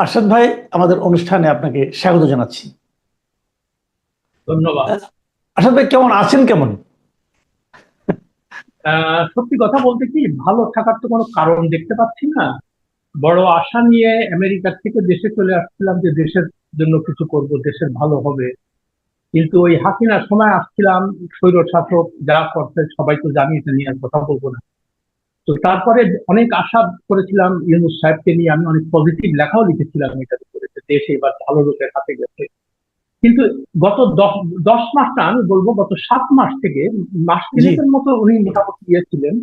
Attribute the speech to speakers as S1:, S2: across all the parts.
S1: আরশাদ ভাই, আমাদের অনুষ্ঠানে আপনাকে স্বাগত জানাচ্ছি।
S2: ধন্যবাদ।
S1: আরশাদ ভাই, কেমন আছেন? কেমন?
S2: সত্যি কথা বলতে কি, ভালো থাকার তো কোনো কারণ দেখতে পাচ্ছি না। বড় আশা নিয়ে আমেরিকা থেকে দেশে চলে আসছিলাম যে দেশের জন্য কিছু করব, দেশের ভালো হবে। কিন্তু ওই হাসিনার সময় আসছিলাম, স্বৈর শাসক যা করছে সবাই তো জানি, এটা নিয়ে আর কথা বলবো না। তো তারপরে অনেক আশা করেছিলাম ইউনূস সাহেবকে নিয়ে, আমি অনেক পজিটিভ লেখাও লিখেছিলাম এটার উপরে, যে দেশ এবার ভালো লোকের হাতে গেছে। কিন্তু গত 10 মাস না, আমি বলবো গত 7 মাস থেকে মাস
S1: জি,
S2: তিনেকের মতো উনি মোটামুটি ইয়ে ছিলেন।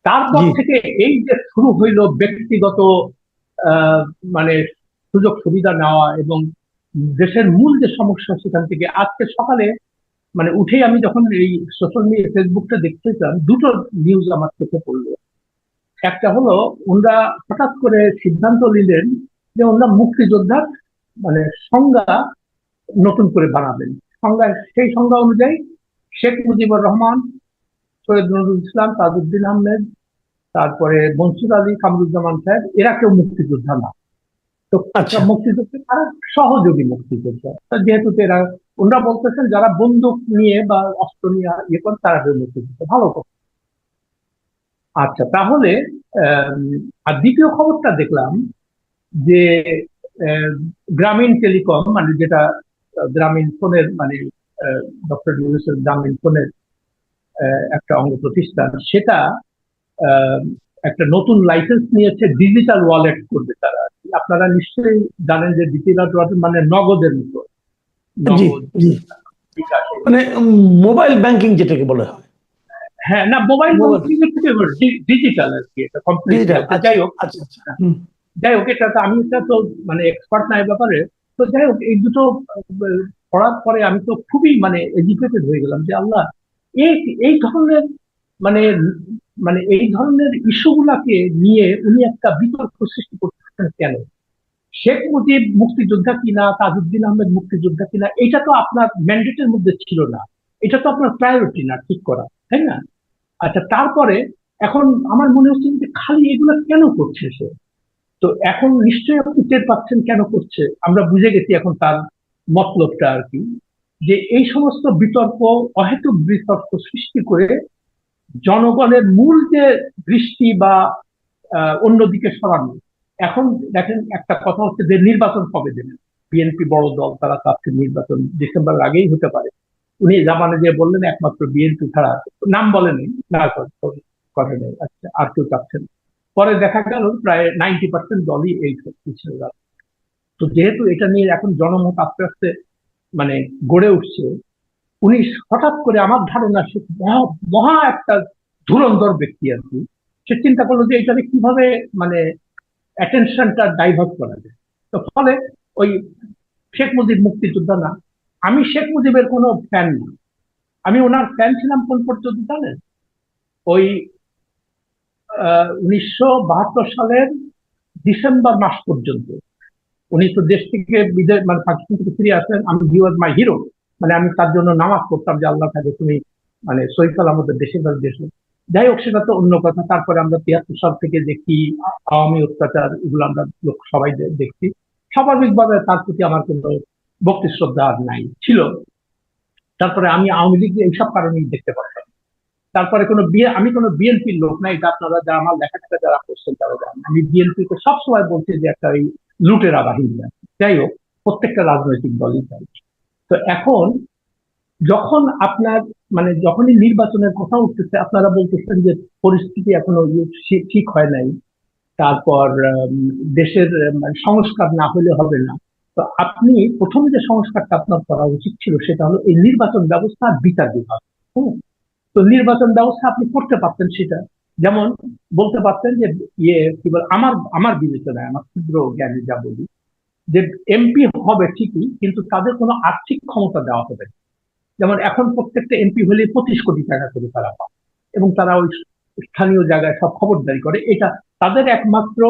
S2: তারপর
S1: জি।
S2: থেকে এই যে শুরু হইলো ব্যক্তিগত আহ, মানে সুযোগ সুবিধা নেওয়া, এবং দেশের মূল যে সমস্যা সেখান থেকে আজকে সকালে মানে উঠেই আমি যখন এই সোশ্যাল মিডিয়া ফেসবুকটা দেখতেছিলাম, দুটো নিউজ আমার চোখে পড়লো। একটা হলো, ওনারা হঠাৎ করে সিদ্ধান্ত নিলেন যে ওনারা মুক্তিযোদ্ধার মানে সংজ্ঞা নতুন করে বানাবেন। সংজ্ঞা, সেই সংজ্ঞা অনুযায়ী শেখ মুজিবুর রহমান, সৈয়দ নজরুল ইসলাম, তাজউদ্দিন আহমেদ, তারপরে মনসুর আলী, কামরুজ্জামান সাহেব, এরা কেউ মুক্তিযোদ্ধা না। তো
S1: আচ্ছা।
S2: মুক্তিযোদ্ধা তারা সহযোগী মুক্তিযোদ্ধা। তা যেহেতু এরা, ওনারা বলতেছেন যারা বন্দুক নিয়ে বা অস্ত্র নিয়ে ইয়ে করে তারা কেউ মুক্তিযোদ্ধা, ভালো কথা। আচ্ছা, তাহলে আম, আর দ্বিতীয় খবরটা দেখলাম যে আহ, গ্রামীণ টেলিকম, মানে যেটা গ্রামীণ ফোনের মানে ডক্টর ইউনূসের গ্রামীণ ফোনের একটা অঙ্গ প্রতিষ্ঠান, সেটা আহ, একটা নতুন লাইসেন্স নিয়েছে, ডিজিটাল ওয়ালেট করবে তারা। আপনারা নিশ্চয়ই জানেন যে ডিজিটাল ওয়ালেট মানে নগদের মতো,
S1: জি,
S2: নগদ,
S1: জি।
S2: বিকাশ।
S1: মানে মোবাইল ব্যাংকিং যেটাকে বলা হয়।
S2: হ্যাঁ, না, মোবাইল
S1: মোবাইল
S2: ব্যাংকিং এর থেকে ডিজিটাল আর কি, এটা কমপ্লিটলি।
S1: ডিজিটাল।
S2: আচ্ছা,
S1: আচ্ছা,
S2: যাই হোক।
S1: আচ্ছা, আচ্ছা। হুম।
S2: যাই হোক, এটা তো আমি এটা তো মানে এক্সপার্ট না এই ব্যাপারে। তো যাই হোক, এই দুটো পড়ার পরে আমি তো খুবই মানে এডুকেটেড হয়ে গেলাম যে আল্লাহ, এই এই ধরনের মানে এই ধরনের ইস্যু গুলাকে নিয়ে উনি একটা বিতর্ক সৃষ্টি করতেছেন কেন? শেখ মুজিব মুক্তিযোদ্ধা কিনা, তাজউদ্দিন আহমেদ মুক্তিযোদ্ধা কিনা, এটা তো আপনার ম্যান্ডেটের মধ্যে ছিল না। এটা তো আপনার প্রায়োরিটি না ঠিক করা, তাই না? আচ্ছা, তারপরে এখন আমার মনে হচ্ছে যে খালি এগুলো কেন করছে সে। তো এখন নিশ্চয়ই আপনি টের পাচ্ছেন কেন করছে, আমরা বুঝে গেছি এখন তার মতলবটা আর কি। যে এই সমস্ত বিতর্ক, অহেতুক বিতর্ক সৃষ্টি করে জনগণের মূল যে দৃষ্টি বা অন্যদিকে সরানো। এখন দেখেন, একটা কথা হচ্ছে যে নির্বাচন কবে দেবেন। বিএনপি বড় দল, তারা চাচ্ছে নির্বাচন ডিসেম্বর আগেই হতে পারে। উনি জামানে যে বললেন একমাত্র বিএনপি ছাড়া, নাম বলেনি, না করে নেই, আচ্ছা আর কেউ চাচ্ছেন। পরে দেখা গেল প্রায় 90% দলই এই পিছিয়ে গেল। তো যেহেতু এটা নিয়ে এখন জনমত আস্তে আস্তে মানে গড়ে উঠছে, উনি হঠাৎ করে, আমার ধারণা সে মহা মহা একটা ধুরন্ধর ব্যক্তি আর কি। সে চিন্তা করলো যে এটাকে কিভাবে মানে অ্যাটেনশনটা ডাইভার্ট করা যায়। তো ফলে ওই শেখ মুজিব মুক্তিযোদ্ধা না, আমি শেখ মুজিবের কোনো ফ্যান না। আমি ওনার ফ্যান ছিলাম কোন পর্যন্ত জানেন? ওই 1972 সালের ডিসেম্বর মাস পর্যন্ত। উনি তো দেশ থেকে বিদেশ মানে পাকিস্তান থেকে ফিরে আসলেন, আমি হি ওয়াজ মাই হিরো। মানে আমি তার জন্য নামাজ পড়তাম যে আল্লাহ তাকে তুমি মানে সৈফাল আমাদের দেশে দেশে। যাই হোক, সেটা তো অন্য কথা। তারপরে আমরা 73 সাল থেকে দেখি আওয়ামী অত্যাচার, এগুলো আমরা লোক সবাই দেখছি। স্বাভাবিকভাবে তার প্রতি আমার কোনো ভক্তি শ্রদ্ধা আর নাই ছিল। তারপরে আমি আওয়ামী লীগ এইসব কারণেই দেখতে পারতাম। তারপরে আমি কোনো বিএনপির লোক না, এটা আপনারা যারা আমার লেখাটা যারা করছেন তারা জানেন। আমি বিএনপি কে সবসময় বলছি যে একটা এই লুটেরা বাহিনী আছে। যাই হোক, প্রত্যেকটা রাজনৈতিক দলই চাই। তো এখন যখন আপনার মানে যখনই নির্বাচনের কথা উঠতেছে, আপনারা বলতেছেন যে পরিস্থিতি এখনো ঠিক হয় নাই। তারপর দেশের মানে সংস্কার না হলে হবে না। তো আপনি প্রথম যে সংস্কারটা আপনার করা উচিত ছিল সেটা হলো এই নির্বাচন ব্যবস্থা আর বিচার বিভাগ। হুম। তো নির্বাচন ব্যবস্থা আপনি করতে পারতেন সেটা, যেমন বলতে পারতেন যে ইয়ে কি বল, আমার আমার বিবেচনায়, আমার ক্ষুদ্র জ্ঞানে যা বলি, যে এমপি হবে ঠিকই, কিন্তু তাদের কোনো আর্থিক ক্ষমতা দেওয়া হবে না। যেমন এখন প্রত্যেকটা এমপি হলে 25 কোটি টাকা করে তারা পায়, এবং তারা ওই স্থানীয় জায়গায় সব খবরদারি করে। এটা তাদের একমাত্র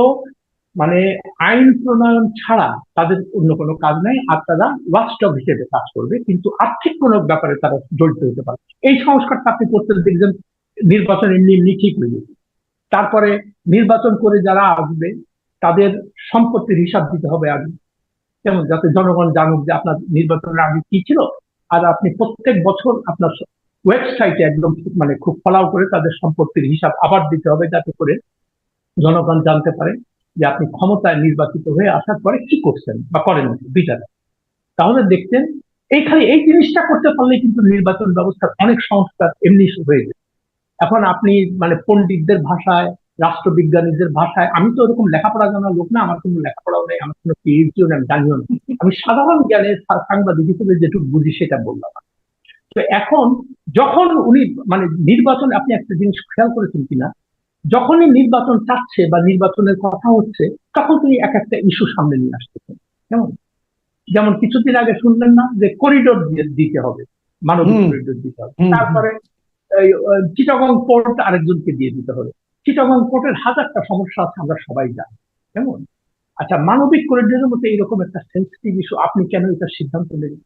S2: মানে আইন প্রণয়ন ছাড়া তাদের অন্য কোনো কাজ নাই, আর তারা ওয়াচডগ হিসেবে কাজ করবে, কিন্তু আর্থিক কোনো ব্যাপারে তারা জড়িত হতে পারে। এই সংস্কারটা আপনি করতে দেখবেন নির্বাচন এমনি এমনি ঠিক হয়ে গেছে। তারপরে নির্বাচন করে যারা আসবে তাদের সম্পত্তির হিসাব দিতে হবে আগে, যেমন যাতে জনগণ জানুক যে আপনার নির্বাচনের আগে কি ছিল। আর আপনি প্রত্যেক বছর আপনার ওয়েবসাইটে একদম মানে খুব ফলাও করে তাদের সম্পত্তির হিসাব আবার দিতে হবে, যাতে করে জনগণ জানতে পারে যে আপনি ক্ষমতায় নির্বাচিত হয়ে আসার পরে কি করছেন বা করেন দুইটা। তাহলে দেখতেন এই খালি এই জিনিসটা করতে পারলে কিন্তু নির্বাচন ব্যবস্থার অনেক সংস্কার এমনি হয়ে যায়। এখন আপনি মানে পণ্ডিতদের ভাষায়, রাষ্ট্রবিজ্ঞানীদের ভাষায়, আমি তো ওরকম লেখাপড়া জানার লোক না, আমার কোনো লেখাপড়াও নেই, আমার কোনো পিএইচডিও নেই, আমি জানিও না। আমি সাধারণ জ্ঞানে সাংবাদিক হিসেবে যেটুকু বুঝি সেটা বললাম। তো এখন যখন উনি মানে নির্বাচন, আপনি একটা জিনিস খেয়াল করেছেন কিনা, যখনই নির্বাচন চাচ্ছে বা নির্বাচনের কথা হচ্ছে, তখন তিনি এক একটা ইস্যু সামনে নিয়ে আসতেছেন। কেমন, যেমন কিছুদিন আগে শুনলেন না যে করিডোর দিতে হবে, মানবিক করিডোর দিতে হবে, তারপরে চিটাগং পোর্ট আরেকজনকে দিয়ে দিতে হবে। চিটাগং পোর্টের হাজারটা সমস্যা আছে, আমরা সবাই জানি। কেমন, আচ্ছা মানবিক করিডোরের মতো এইরকম একটা সেন্সিটিভ ইস্যু আপনি কেন এটা সিদ্ধান্ত নেবেন?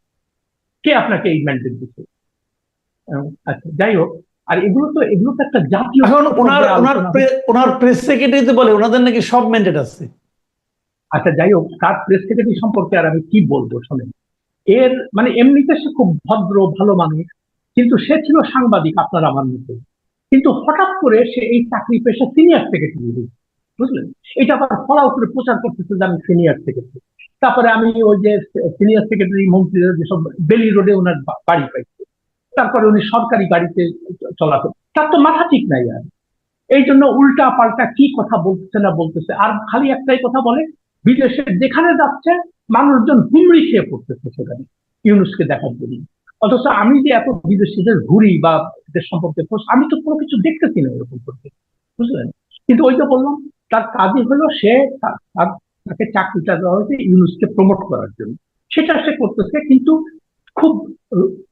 S2: কে আপনাকে এই ম্যান্ডেট দিচ্ছে? আচ্ছা যাই হোক, আর এগুলো তো একটা জাতীয়
S1: এখন ওনার প্রেস সেক্রেটারি তো বলে ওনাদের নাকি সব ম্যান্ডেট আছে।
S2: আচ্ছা যাই হোক, তার প্রেস সেক্রেটারি সম্পর্কে আর আমি কি বলবো শোনেন। এর মানে এমনিতে সে খুব ভদ্র ভালো মানুষ, কিন্তু সে ছিল সাংবাদিক আপনার আমার মতো। কিন্তু হঠাৎ করে সে এই চাকরি পেশা সিনিয়র সেক্রেটারি, বুঝলেন? এটা আবার ফলাও করে প্রচার করতেছে যে আমি সিনিয়র সেক্রেটারি। তারপরে আমি ওই যে সিনিয়র সেক্রেটারি মন্ত্রীরা যেসব বেলি রোডে ওনার বাড়ি পাইছে, তারপরে উনি সরকারি গাড়িতে চলাচল, তার তো মাথা ঠিক নাই আর। এই জন্য উল্টা পাল্টা কি কথা বলতেছে না বলতেছে, আর খালি একটাই কথা বলে, বিদেশে যেখানে যাচ্ছে মানুষজন হুমড়ি খেয়ে পড়তেছে সেখানে ইউনুসকে দেখার জন্য। অথচ আমি যে এত বিদেশিদের ঘুরি বা এদের সম্পর্কে আমি তো কোনো কিছু দেখতেছি না এরকম করতে, বুঝলেন? কিন্তু ওই তো বললাম, তার কাজই হলো সে তাকে চাকরিটা দেওয়া হয়েছে ইউনুসকে প্রমোট করার জন্য, সেটা সে করতেছে, কিন্তু খুব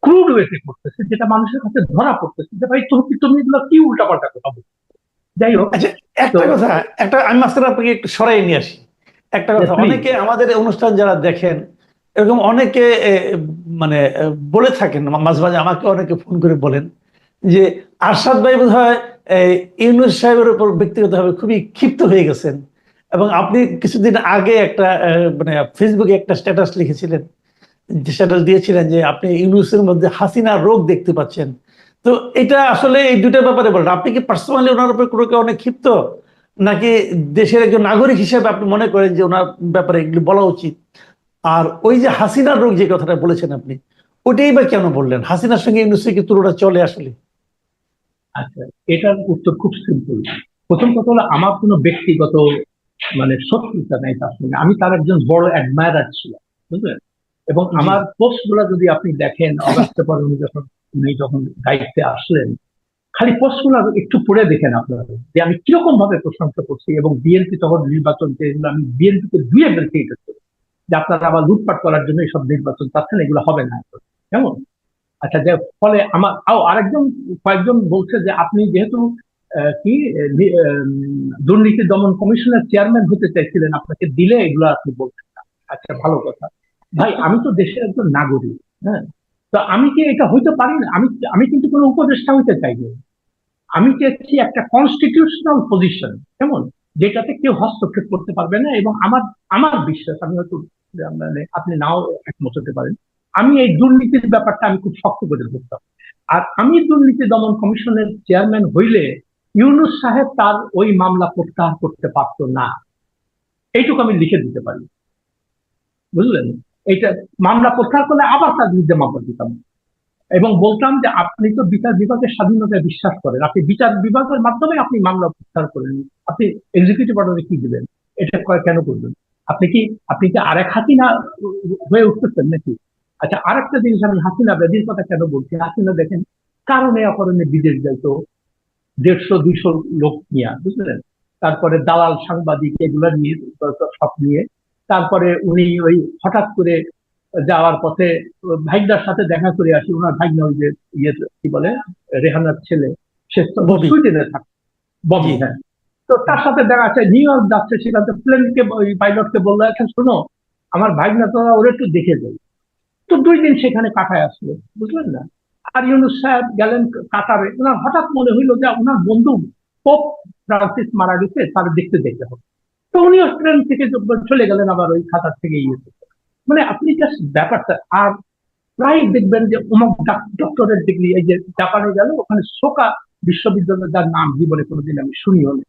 S2: ক্রুড ওয়েতে করতেছে, যেটা মানুষের কাছে ধরা পড়তেছে যে ভাই তুমি এগুলো কি উল্টাপাল্টা কথা বলছো। যাই হোক,
S1: আচ্ছা একটা কথা, আমি মাঝখানে আপনাকে একটু সরাই নিয়ে আসি। একটা কথা, অনেকে আমাদের অনুষ্ঠান যারা দেখেন এরকম অনেকে মানে বলে থাকেন, মাঝে মাঝে আমাকে অনেকে ফোন করে বলেন যে আরশাদ ভাই বোধহয় ইউনূস সাহেবের উপর ব্যক্তিগতভাবে খুবই ক্ষিপ্ত হয়ে গেছেন, এবং আপনি কিছুদিন আগে একটা মানে ফেসবুকে একটা স্ট্যাটাস লিখেছিলেন, যে স্ট্যাটাস দিয়েছিলেন যে আপনি ইউনূসের মধ্যে হাসিনা রোগ দেখতে পাচ্ছেন। তো এটা আসলে এই দুটার ব্যাপারে বলেন, আপনি কি পার্সোনালি ওনার উপর কোনো অনেক ক্ষিপ্ত, নাকি দেশের একজন নাগরিক হিসেবে আপনি মনে করেন যে ওনার ব্যাপারে এগুলি বলা উচিত? আর ওই যে হাসিনার রোগ যে কথাটা বলেছেন আপনি, ওটাই বা কেন বললেন? হাসিনার সঙ্গে ইউনূসের কি তুলনা চলে আসলে?
S2: আচ্ছা, এটার উত্তর খুব সিম্পল। প্রথম কথা হলো, আমার কোনো ব্যক্তিগত মানে শত্রুতা নাই তার সঙ্গে, আমি তার একজন বড় অ্যাডমায়ারার ছিলাম, বুঝলেন? এবং আমার পোস্ট গুলা যদি আপনি দেখেন, অগাস্টে পরে উনি যখন দায়িত্বে আসলেন, খালি পোস্ট গুলা একটু পড়ে দেখেন আপনারা, যে আমি কিরকম ভাবে প্রশংসা করছি। এবং বিএনপি তখন নির্বাচন, আমি বিএনপিকে ধুয়ে ফেলছি এটা করে, যে আপনারা আবার লুটপাট করার জন্য এইসব নির্বাচন চাচ্ছেন, এগুলো হবে না। কেমন, আচ্ছা যে ফলে আমার আরেকজন কয়েকজন বলছে যে আপনি যেহেতু কি দুর্নীতি দমন কমিশনের চেয়ারম্যান হতে চাইছিলেন, আপনাকে দিলে এগুলো আপনি বলছেন না। আচ্ছা ভালো কথা, ভাই আমি তো দেশের একজন নাগরিক, হ্যাঁ, তো আমি কি এটা হইতে পারি না? আমি কিন্তু কোনো উপদেষ্টা হইতে চাইনি। আমি চেয়েছি একটা কনস্টিটিউশনাল পজিশন, কেমন, যেটাতে কেউ হস্তক্ষেপ করতে পারবে না। এবং আমার আমার বিশ্বাস, আমি হয়তো মানে আপনি নাও একমত হতে পারেন, আমি এই দুর্নীতির ব্যাপারটা আমি খুব শক্ত করে ধরতাম। আর আমি দুর্নীতি দমন কমিশনের চেয়ারম্যান হইলে ইউনূস সাহেব তার ওই মামলা প্রত্যাহার করতে পারতো না, এইটুকু আমি লিখে দিতে পারি, বুঝলেন? এটা মামলা প্রত্যাহার করলে আবার তার বিরুদ্ধে মামলা দিতাম, এবং বলতাম যে আপনি তো বিচার বিভাগের স্বাধীনতায় বিশ্বাস করেন, আপনি বিচার বিভাগের মাধ্যমে আপনি মামলা প্রত্যাহার করেন, আপনি এক্সিকিউটিভ অর্ডারে কি দিবেন? এটা কেন করবেন? আপনি কি আরেক হাসিনা হয়ে উঠতেছেন নাকি? আচ্ছা, আরেকটা জিনিস, আমি হাসিনা বেদির কথা কেন বলছি, হাসিনা দেখেন কারণে অকারণে বিদেশ যাইতো 150-200 লোক নিয়ে, বুঝলেন? তারপরে দালাল সাংবাদিক এগুলা নিয়ে, সব নিয়ে, তারপরে উনি ওই হঠাৎ করে যাওয়ার পথে ভাইগনার সাথে দেখা করে আসি। ওনার ভাইগনা ওই যে ইয়ে কি বলে, রেহানার ছেলে, সে সুইডেনে থাকে, ববি, হ্যাঁ। তো তার সাথে দেখা যাচ্ছে নিউ ইয়র্ক যাচ্ছে, সেখান থেকে প্লেনকে ওই পাইলটকে বললো, এখন শোনো আমার ভাইগনা তো ওরা একটু দেখে যাই। তো 2 দিন সেখানে কাটায় আসলো, বুঝলেন না? আর ইউনূস সাহেব গেলেন কাতারে, ওনার হঠাৎ মনে হইলো যে ওনার বন্ধু পোপ ফ্রান্সিস মারা গেছে, তার দেখতে যেতে হবে। তো উনিও ট্রেন থেকে চলে গেলেন আবার ওই খাতার থেকে মানে আপনি জাস্ট ব্যাপারটা। আর প্রায় দেখবেন যে অমুক ডক্টরেট ডিগ্রি, এই যে জাপানে গেল ওখানে সোকা বিশ্ববিদ্যালয়, যার নাম জীবনে কোনোদিন আমি শুনিও না,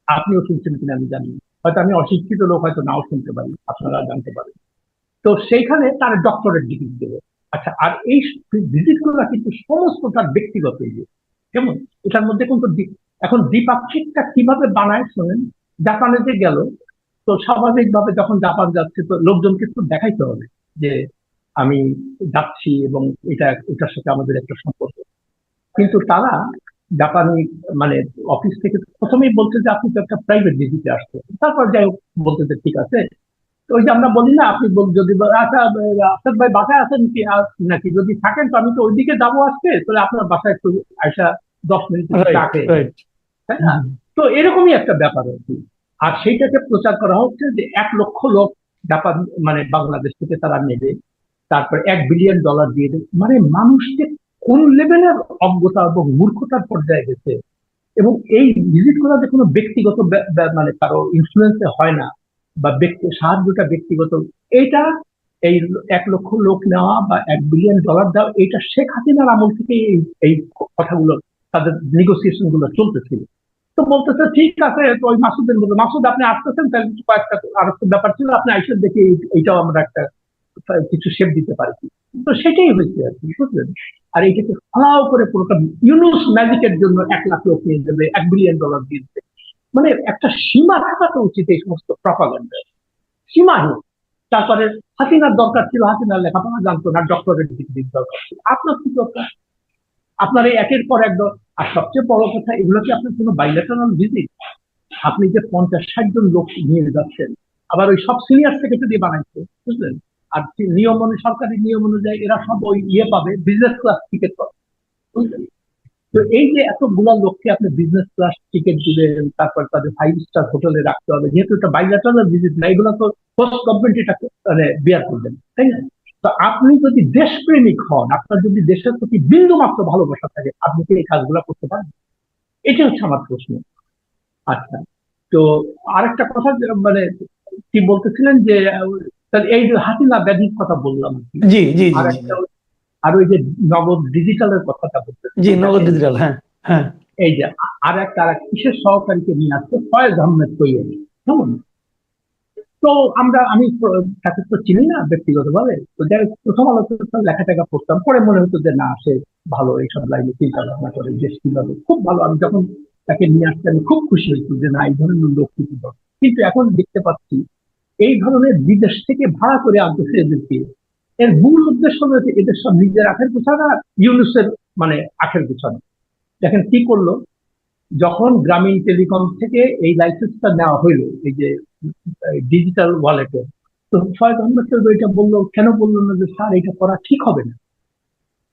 S2: আপনিও শুনছেন কিনা আমি জানি না। হয়তো আমি অশিক্ষিত লোক, হয়তো নাও শুনতে পারি, আপনারা জানতে পারেন। তো সেইখানে তার ডক্টরেট ডিগ্রি দেবে। আচ্ছা, আর এই ভিজিট গুলো কিন্তু সমস্ত তার ব্যক্তিগত কেমন, এটার মধ্যে কিন্তু এখন দ্বিপাক্ষিকটা কিভাবে বানায় শোনেন। জাপানে যে গেল, তো স্বাভাবিকভাবে যখন জাপান যাচ্ছে তো লোকজনকে একটু দেখাইতে হবে যে আমি যাচ্ছি এবং এটার সাথে আমাদের একটা সম্পর্ক। কিন্তু তারা জাপানি মানে অফিস থেকে প্রথমেই বলছে যে আপনি তো একটা প্রাইভেট ভিজিটে আসছেন, তারপর যাই হোক বলতে যে ঠিক আছে। তো ওই যে আমরা বলি না, আপনি যদি আচ্ছা আসাদ ভাই বাসায় আছেন কি নাকি, যদি থাকেন তো আমি তো ওইদিকে যাবো আজকে, তাহলে আপনার বাসায় একটু আইসা 10 মিনিট চা
S1: রাইট,
S2: খেয়ে,
S1: রাইট।
S2: তাই না? তো এরকমই একটা ব্যাপার আর কি। আর সেইটাকে প্রচার করা হচ্ছে যে 1 লক্ষ লোক জাপান মানে বাংলাদেশ থেকে তারা নেবে, তারপর $1 বিলিয়ন দিয়ে দেবে। মানে মানুষকে কোন লেভেলের অজ্ঞতা এবং মূর্খতার পর্যায়ে গেছে। এবং এই ভিজিট করা যে কোনো ব্যক্তিগত মানে কারো ইনফ্লুয়েন্সে হয় না, বা সাহায্যটা ব্যক্তিগত, এটা এই 1 লক্ষ লোক নেওয়া বা $1 বিলিয়ন দেওয়া, এটা শেখ হাসিনার আমল থেকে এই কথাগুলো, তাদের নেগোসিয়েশন গুলো চলতেছিল। তো বলতেছে ঠিক আছে, তো ওই মাসুদের মধ্যে, মাসুদ আপনি আসতেছেন, তাহলে কয়েকটা আর একটা ব্যাপার ছিল, আপনি আইসেন দেখি এইটাও আমরা একটা কিছু শেপ দিতে পারি। তো সেটাই হয়েছে আর কি, বুঝলেন। আর এইটাকে ফলাও করে পুরোটা ইউনুস ম্যাজিকের জন্য 1 লাখ লোক নিয়ে দেবে, $1 বিলিয়ন দিয়ে দেবে। মানে একটা সীমা থাকা তো উচিত এই সমস্ত প্রপাগান্ডা, সীমাহীন। তারপরে হাসিনার দরকার ছিল, হাসিনার লেখাপড়া জানতো না, ডক্টরেট ডিগ্রির দরকার ছিল। আপনার কি দরকার? আপনার এই একের পর এক আর সবচেয়ে বড় কথা, এগুলো কি আপনার কোনো বাইলেটারাল ভিজিট? আপনি যে 50-60 জন লোক নিয়ে যাচ্ছেন, আবার ওই সব সিনিয়র সেক্রেটারি বানাইছে, বুঝলেন। আর নিয়ম সরকারি নিয়ম অনুযায়ী এরা সব ওই পাবে, বিজনেস ক্লাস টিকিট পাবে, বুঝলেন। তো এই যে এতগুলা লোককে আপনি বিজনেস ক্লাস টিকিট দিবেন, তারপর তাদের 5 স্টার হোটেলে রাখতে হবে, যেহেতু এটা বাইলেটারাল ভিজিট না, এগুলো তো পোস্ট গভর্নমেন্ট এটাকে মানে বিয়ার করবেন, তাই না? তো আপনি যদি দেশপ্রেমিক হন, আপনার যদি দেশের প্রতি বিন্দু মাত্র ভালোবাসা থাকে, আপনি কি এই কাজগুলো করতে পারেন? এটা হচ্ছে আমার প্রশ্ন। আচ্ছা, তো আরেকটা কথা মানে কি বলতেছিলেন যে এই যে হাসিনা ব্যাধির কথা বললাম আর কি।
S1: জি, জি, জি,
S2: আর
S1: জি,
S2: একটা, আর ওই যে নগদ ডিজিটালের কথাটা
S1: জি,
S2: বলতেছিলেন,
S1: নগদ
S2: দেখেন
S1: ডিজিটাল, হ্যাঁ, হ্যাঁ।
S2: এই যে আর এক বিশেষ সহকারীকে নিয়ে আসছে ফয়েজ আহমেদ তৈয়ব, কেমন। তো আমি তাকে তো চিনি না ব্যক্তিগতভাবে, তো যাই হোক, প্রথম আলোতে লেখা টেখা পড়তাম, পরে মনে হতো যে না, সে ভালো, এইসব লাইনে চিন্তা ভাবনা করে, দেশ কিভাবে খুব ভালো। আমি যখন তাকে নিয়ে আসতে আমি খুব খুশি হয়েছি যে না, এই ধরনের লোক কিছু দরকার। কিন্তু এখন দেখতে পাচ্ছি এই ধরনের বিদেশ থেকে ভাড়া করে আনতেছে এদেরকে। এর মূল উদ্দেশ্য হচ্ছে এদের সব নিজের আখের গোছানো আর ইউনুসের মানে আখের গোছানো। দেখেন কি করলো, যখন গ্রামীণ টেলিকম থেকে এই লাইসেন্সটা নেওয়া হইলো, এই যে ডিজিটাল ওয়ালেটে, তো ফয়েজ আহমেদ এটা বললো, কেন বললো না যে স্যার এটা করা ঠিক হবে না,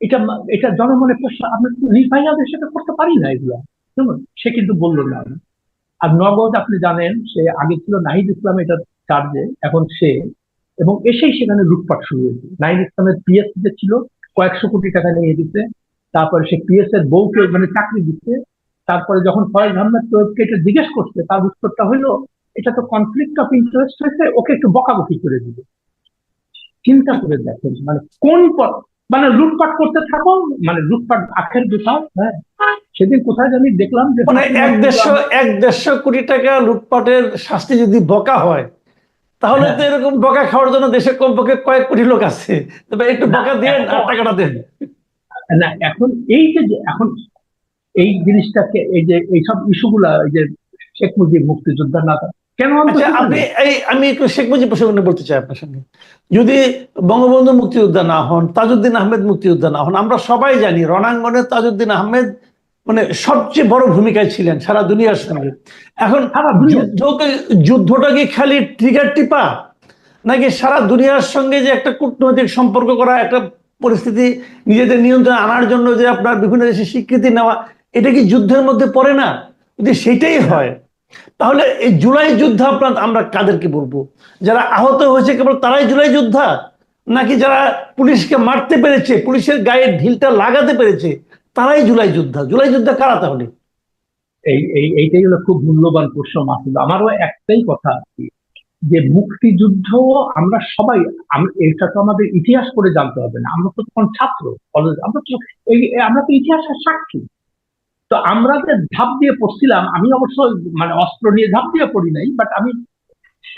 S2: এটা এটা জনমনের প্রশ্ন, আমরা কিন্তু নির্ভয়াদের সেটা করতে পারি না এগুলা, কেমন। সে কিন্তু বললো না। আর নগদ আপনি জানেন, সে আগে ছিল নাহিদ ইসলাম এটা চার্জে, এখন সে, এবং এসেই সেখানে লুটপাট শুরু হয়েছে। নাহিদ ইসলামের পিএস যে ছিল, কয়েকশো কোটি টাকা নিয়ে দিতে, তারপরে সে পিএস এর বউকে মানে চাকরি দিচ্ছে। তারপরে যখন ফয়েজ আহমেদ তৈয়বকে এটা জিজ্ঞেস করছে, তার উত্তরটা হইলো এটা তো কনফ্লিক্ট অফ ইন্টারেস্ট হয়েছে, ওকে একটু বকাবকি করে দিবে। চিন্তা করে দেখেন মানে কোন মানে লুটপাট করতে থাকো, মানে লুটপাট আখের গোছাও। হ্যাঁ, সেদিন কোথায় জানি দেখলাম যে
S1: মানে 150 কোটি টাকা লুটপাটের শাস্তি যদি বকা হয়, তাহলে
S2: হ্যাঁ,
S1: তো এরকম বকা খাওয়ার জন্য দেশে কমপক্ষে কয়েক কোটি লোক আছে। তবে একটু
S2: না
S1: বকা দেন আর টাকাটা দেন।
S2: না, এখন এই যে এখন এই জিনিসটাকে, এই যে এইসব ইস্যুগুলা, এই যে শেখ মুজিব মুক্তিযোদ্ধা না কেন
S1: আচ্ছা,
S2: আনতেছে
S1: আপনি
S2: জানেন?
S1: আমি একটু শেখ মুজিব প্রসঙ্গে বলতে চাই আপনার সঙ্গে। যদি বঙ্গবন্ধু মুক্তিযোদ্ধা না হন, তাজউদ্দিন আহমেদ মুক্তিযোদ্ধা না হন, আমরা সবাই জানি রণাঙ্গনে তাজউদ্দিন আহমেদ মানে সবচেয়ে বড় ভূমিকায় ছিলেন সারা দুনিয়ার সঙ্গে। এখন
S2: সারা দুনিয়া
S1: যুদ্ধটা কি খালি ট্রিগার টিপা, নাকি সারা দুনিয়ার সঙ্গে যে একটা কূটনৈতিক সম্পর্ক করা, একটা পরিস্থিতি নিজেদের নিয়ন্ত্রণে আনার জন্য যে আপনার বিভিন্ন দেশের স্বীকৃতি নেওয়া, এটা কি যুদ্ধের মধ্যে পড়ে না? যদি সেটাই হয়, তাহলে এই জুলাই যুদ্ধ আমরা কাদেরকে বলবো? যারা আহত হয়েছে কেবল তারাই জুলাই যোদ্ধা, নাকি যারা পুলিশকে মারতে পেরেছে, পুলিশের গায়ে ঢিলটা লাগাতে পেরেছে, তারাই জুলাই যোদ্ধা? জুলাই যোদ্ধা কারা তাহলে?
S2: এইটাই হলো খুব মূল্যবান প্রশ্ন মাসুদ। আমারও একটাই কথা আর কি, যে মুক্তিযুদ্ধ আমরা সবাই, এটা তো আমাদের ইতিহাস করে জানতে হবে না, আমরা তো তখন ছাত্র কলেজ, আমরা তো ইতিহাসের সাক্ষী। তো আমরা যে ঝাঁপ দিয়ে পড়ছিলাম, আমি অবশ্য মানে অস্ত্র নিয়ে ঝাঁপ দিয়ে পড়ি নাই, বাট আমি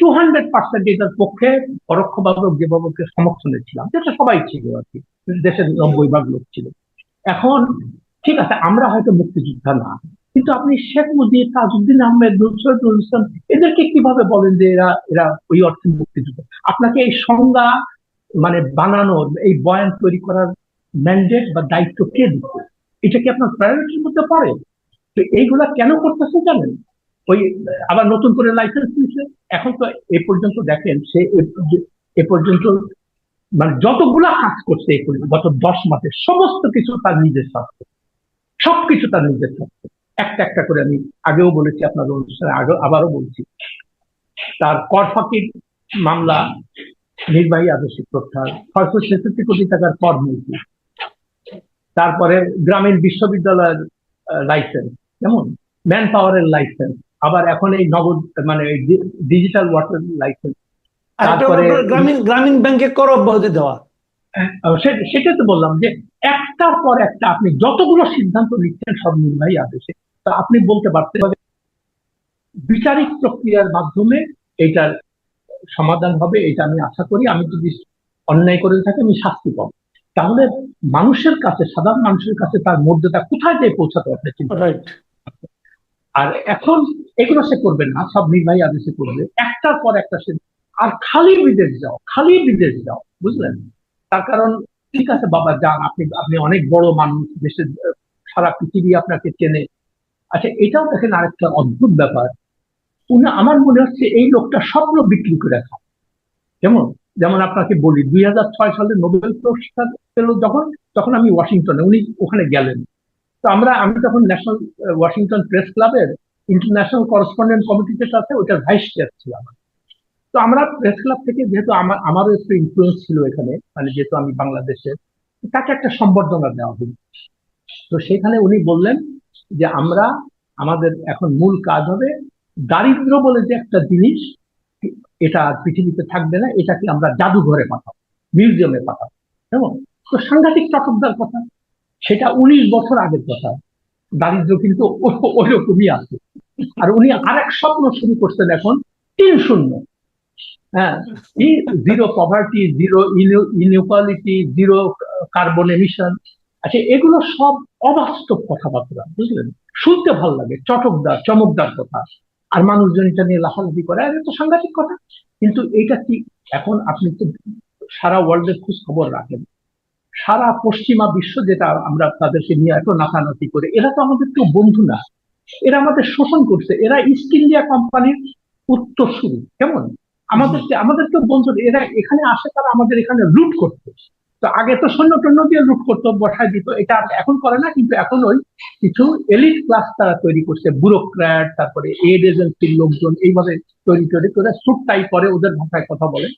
S2: 200% এটার পক্ষে পরোক্ষভাবে যেভাবে সমর্থনে ছিলাম, যেটা সবাই ছিল আর কি, দেশের 90% লোক ছিল। এখন ঠিক আছে, আমরা হয়তো মুক্তিযোদ্ধা না, কিন্তু আপনি শেখ মুজিব, তাজউদ্দিন আহমেদ, নজরুল ইসলাম, এদেরকে কিভাবে বলেন যে এরা এরা ওই অর্থে মুক্তিযোদ্ধা? আপনাকে এই সংজ্ঞা মানে বানানোর, এই বয়ান তৈরি করার ম্যান্ডেট বা দায়িত্ব কে দিচ্ছে? এটা কি আপনার প্রায়োরিটির মধ্যে পড়ে? তো এইগুলা কেন করতেছে জানেন? ওই আবার নতুন করে লাইসেন্স নিচ্ছে। এখন তো এ পর্যন্ত দেখেন, সে এ পর্যন্ত মানে যতগুলা কাজ করছে এই গত 10 মাসে, সমস্ত কিছু তার নিজের স্বার্থে, সবকিছু তার নিজের স্বার্থে। একটা একটা করে আমি আগেও বলেছি, আপনার অনুষ্ঠানে আবারও বলছি। তার কর ফাঁকির মামলা, নির্বাহী আদেশিক প্রত্যাহার, 666 কোটি টাকার কর নীতি, তারপরে গ্রামীণ বিশ্ববিদ্যালয়ের লাইসেন্স, যেমন ম্যান পাওয়ারের লাইসেন্স, আবার এখন এই নগদ মানে ডিজিটাল ওয়াটার লাইসেন্স, তারপরে
S1: গ্রামীণ গ্রামীণ ব্যাংকে কর অব্যাহতি দেওয়া।
S2: সেটা তো বললাম যে একটার পর একটা আপনি যতগুলো সিদ্ধান্ত নিচ্ছেন সব নির্বাহী আদেশে। তা আপনি বলতে পারতেন বিচারিক প্রক্রিয়ার মাধ্যমে এটার সমাধান হবে, এটা আমি আশা করি। আমি যদি অন্যায় করে থাকি আমি শাস্তি পাবো। তাহলে মানুষের কাছে, সাধারণ মানুষের কাছে তার মর্যাদা কোথায় যেয়ে পৌঁছাতে হবে চিন্তা। আর এখন এগুলো সে করবেন না, সব নির্বাহী আদেশে করবে, একটার পর একটা সে। আর খালি বিদেশ যাও, খালি বিদেশ যাও, বুঝলেন? তার কারণ ঠিক আছে বাবা যান, আপনি আপনি অনেক বড় মানুষ, দেশের সারা পৃথিবী আপনাকে চেনে। আচ্ছা, এটাও দেখেন আরেকটা অদ্ভুত ব্যাপার, উনি আমার মনে হচ্ছে এই লোকটা স্বপ্ন বিক্রি করে খায়। যেমন যেমন আপনাকে বলি, 2006 সালে নোবেল পুরস্কার পেল যখন, তখন আমি ওয়াশিংটনে, উনি ওখানে গেলেন। তো আমি তখন ন্যাশনাল ওয়াশিংটন প্রেস ক্লাবের ইন্টারন্যাশনাল করেসপন্ডেন্ট কমিটি যেটা আছে, ওটার ভাইস চেয়ার ছিলাম। তো আমরা প্রেস ক্লাব থেকে, যেহেতু আমারও একটু ইনফ্লুয়েন্স ছিল এখানে, মানে যেহেতু আমি বাংলাদেশে, তাকে একটা সম্বর্ধনা দেওয়া হলো। তো সেখানে উনি বললেন যে আমাদের এখন মূল কাজ হবে দারিদ্র বলে যে একটা জিনিস, এটা পৃথিবীতে থাকবে না, এটাকে আমরা জাদুঘরে পাঠাবো, মিউজিয়ামে পাঠাবো। এবং তো সাংঘাতিক চটকদার কথা, সেটা 19 বছর আগের কথা। দারিদ্র কিন্তু ওই রকমই আছে। আর উনি আরেক স্বপ্ন শুরু করছেন এখন, 3-0। হ্যাঁ, zero poverty, zero inequality, zero carbon emission. আচ্ছা, এগুলো সব অবাস্তব কথাবার্তা, বুঝলেন? শুনতে ভালো লাগে, চটকদার চমকদার কথা, আর মানুষজন এটা নিয়ে লাফালাফি করে, আর এটা সাংঘাতিক কথা। কিন্তু এটা কি, এখন আপনি তো সারা ওয়ার্ল্ডের খোঁজ খবর রাখেন, সারা পশ্চিমা বিশ্ব যেটা আমরা তাদেরকে নিয়ে এত নাচানাচি করে, এরা তো আমাদের কেউ বন্ধু না, এরা আমাদের শোষণ করছে। এরা ইস্ট ইন্ডিয়া কোম্পানির উত্তরসূরি, কেমন? আমাদের তো বন্ধু, এরা এখানে আসে, তারা আমাদের এখানে লুট করতে। তো আগে তো সৈন্য টৈন্য দিয়ে লুট করতো, বসায় দিত, এটা এখন করে না। কিন্তু এখন ওই কিছু এলিট ক্লাস তারা তৈরি করছে, ব্যুরোক্র্যাট, তারপরে এড এজেন্সির লোকজন, এইভাবে তৈরি করে স্যুট টাই পরে, ওদের ভাষায় কথা বলে,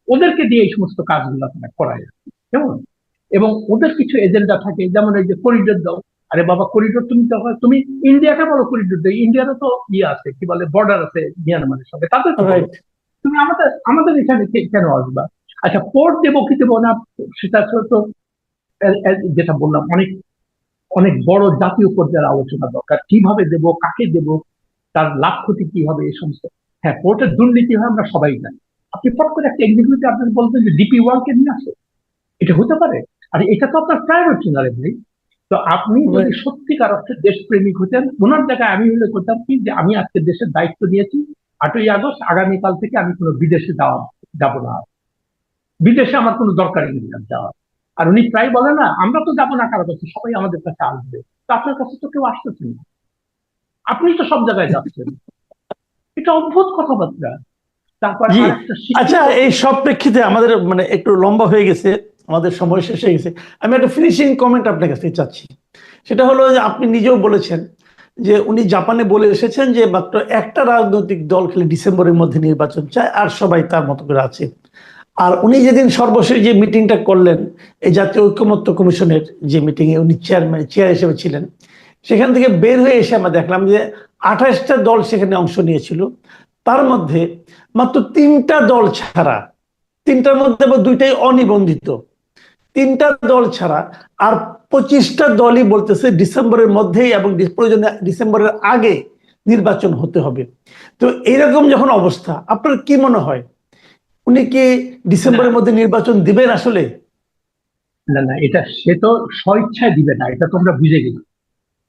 S2: ওদেরকে দিয়ে এই সমস্ত কাজগুলো তারা করায়, কেমন? এবং ওদের কিছু এজেন্ডা থাকে, যেমন এই যে করিডোর দাও। আরে বাবা, করিডোর তুমি ইন্ডিয়াকে বলো করিডোর দাও, ইন্ডিয়ারও তো ইয়ে আছে, কি বলে, বর্ডার আছে মিয়ানমারের সঙ্গে, তাদের তুমি আমাদের এখানে কেন আসবা? আচ্ছা, পোর্ট দেবো কি দেবো না, সেটা তো যেটা বললাম, অনেক অনেক বড় জাতীয় পর্যায়ের আলোচনা দরকার, কিভাবে দেবো, কাকে দেবো, তার লাভ ক্ষতি কি হবে, এই সমস্ত। হ্যাঁ, পোর্টের দুর্নীতি হয়, আমরা সবাই জানি। আপনি পট করে একটা এক্সিকিউটিভ আপনি বলবেন যে ডিপি ওয়ার্ল্ডকে নিয়ে আসে, এটা হতে পারে? আর এটা তো আপনার প্রায়োরিটি না রে ভাই। তো আপনি যদি সত্যিকার অর্থে দেশপ্রেমিক হতেন, ওনার জায়গায় আমি হলে করতাম কি, যে আমি আজকে দেশের দায়িত্ব নিয়েছি, 8ই আগস্ট আগামীকাল থেকে আমি কোনো বিদেশে যাবো না, বিদেশে আমার কোনো দরকারই নেই যাওয়ার। আর উনি প্রায় বলে না, আমরা তো যাবো না কারো কাছে, সবাই আমাদের কাছে আসবে। তো আপনার কাছে তো কেউ আসতেছেন না, আপনি তো সব জায়গায় যাচ্ছেন। এটা অদ্ভুত কথাবার্তা। তারপরে
S1: আচ্ছা, এই সব প্রেক্ষিতে আমাদের মানে একটু লম্বা হয়ে গেছে, আমাদের সময় শেষ হয়ে গেছে। আমি একটা ফিনিশিং কমেন্ট আপনার কাছে চাচ্ছি। সেটা হলো যে আপনি নিজেও বলেছেন যে উনি জাপানে বলে এসেছেন যে মাত্র একটা রাজনৈতিক দল খালি ডিসেম্বরের মধ্যে নির্বাচন চায়, আর সবাই তার মতো করে আছে। আর উনি যেদিন সর্বশেষ যে মিটিংটা করলেন, এই জাতীয় ঐকমত্য কমিশনের যে মিটিংয়ে উনি চেয়ার হিসেবে ছিলেন, সেখান থেকে বের হয়ে এসে আমরা দেখলাম যে 28টা দল সেখানে অংশ নিয়েছিল, তার মধ্যে মাত্র 3টা দল ছাড়া, 3টার মধ্যে আবার 2টাই অনিবন্ধিত, 3টা দল ছাড়া আর 25টা দলই বলতেছে ডিসেম্বরের মধ্যেই এবং প্রয়োজনে ডিসেম্বরের আগে নির্বাচন হতে হবে। তো এইরকম যখন অবস্থা, আপনার কি মনে হয় উনি কি ডিসেম্বরের মধ্যে নির্বাচন দিবেন আসলে?
S2: না না, এটা সে তো স্বইচ্ছায় দিবে না, এটা তোমরা বুঝে গেছো।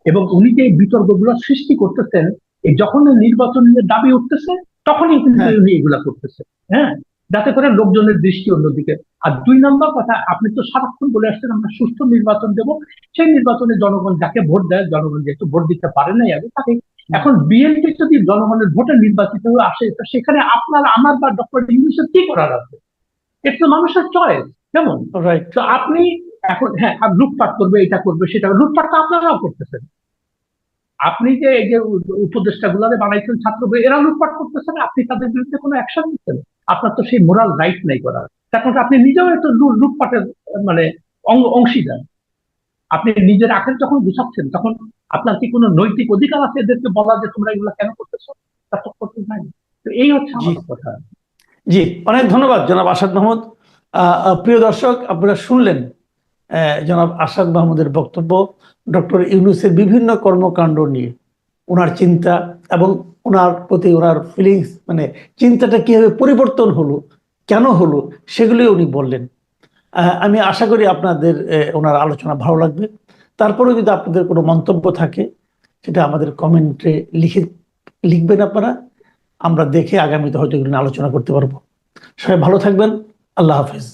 S2: এবং উনি যে বিতর্কগুলো সৃষ্টি করতেছেন, এই যখন নির্বাচন নিয়ে দাবি উঠতেছে তখনই কিন্তু
S1: হ্যাঁ,
S2: উনি এগুলা করতেছে। হ্যাঁ, যাতে করে লোকজনের দৃষ্টি অন্যদিকে। আর 2 নম্বর কথা, আপনি তো সারাক্ষণ বলে আসছেন আমরা সুষ্ঠু নির্বাচন দেব, সেই নির্বাচনে জনগণ যাকে ভোট দেয়, জনগণ যেহেতু ভোট দিতে পারে নাই আগে তাকে, এখন বিএনপি যদি জনগণের ভোটে নির্বাচিত হয়ে আসে, তো সেখানে আপনার আমার বা ডক্টর ইউনূসের কি করার আছে? এটা তো মানুষের চয়েস। কেমন?
S1: রাইট।
S2: তো আপনি এখন, হ্যাঁ, আর লুটপাট করবে, এটা করবে, সেটা করবে। লুটপাট তো আপনারাও করতেছেন। আপনি যে এই যে উপদেষ্টা গুলারে বানাইছেন ছাত্র, এরা লুটপাট করতেছেন, আপনি তাদের বিরুদ্ধে কোনো অ্যাকশন নিচ্ছেন? আপনার তো সেই মোরাল রাইট নাই করার। তার কারণ আপনি নিজেও একটু লুটপাটের মানে অংশীদার। আপনি নিজের আখের যখন গুছাচ্ছেন, তখন আপনার কি কোনো নৈতিক অধিকার আছে এদেরকে বলা যে তোমরা এগুলো কেন করতেছো? তা তো করতে নাই। তো এই হচ্ছে
S1: জি,
S2: আমার কথা।
S1: জি, অনেক ধন্যবাদ জনাব আসাদ মাহমুদ। প্রিয় দর্শক, আপনারা শুনলেন জনাব আসাদ মাহমুদের বক্তব্য ডক্টর ইউনূসের বিভিন্ন কর্মকাণ্ড নিয়ে, ওনার চিন্তা এবং ওনার প্রতি ওনার ফিলিংস, মানে চিন্তাটা কিভাবে পরিবর্তন হলো, কেন হলো, সেগুলি উনি বললেন। আমি আশা করি আপনাদের ওনার আলোচনা ভালো লাগবে। তারপরেও যদি আপনাদের কোনো মন্তব্য থাকে সেটা আমাদের কমেন্টে লিখবেন আপনারা, আমরা দেখে আগামীতে হয়তো এগুলো নিয়ে আলোচনা করতে পারবো। সবাই ভালো থাকবেন। আল্লাহ হাফেজ।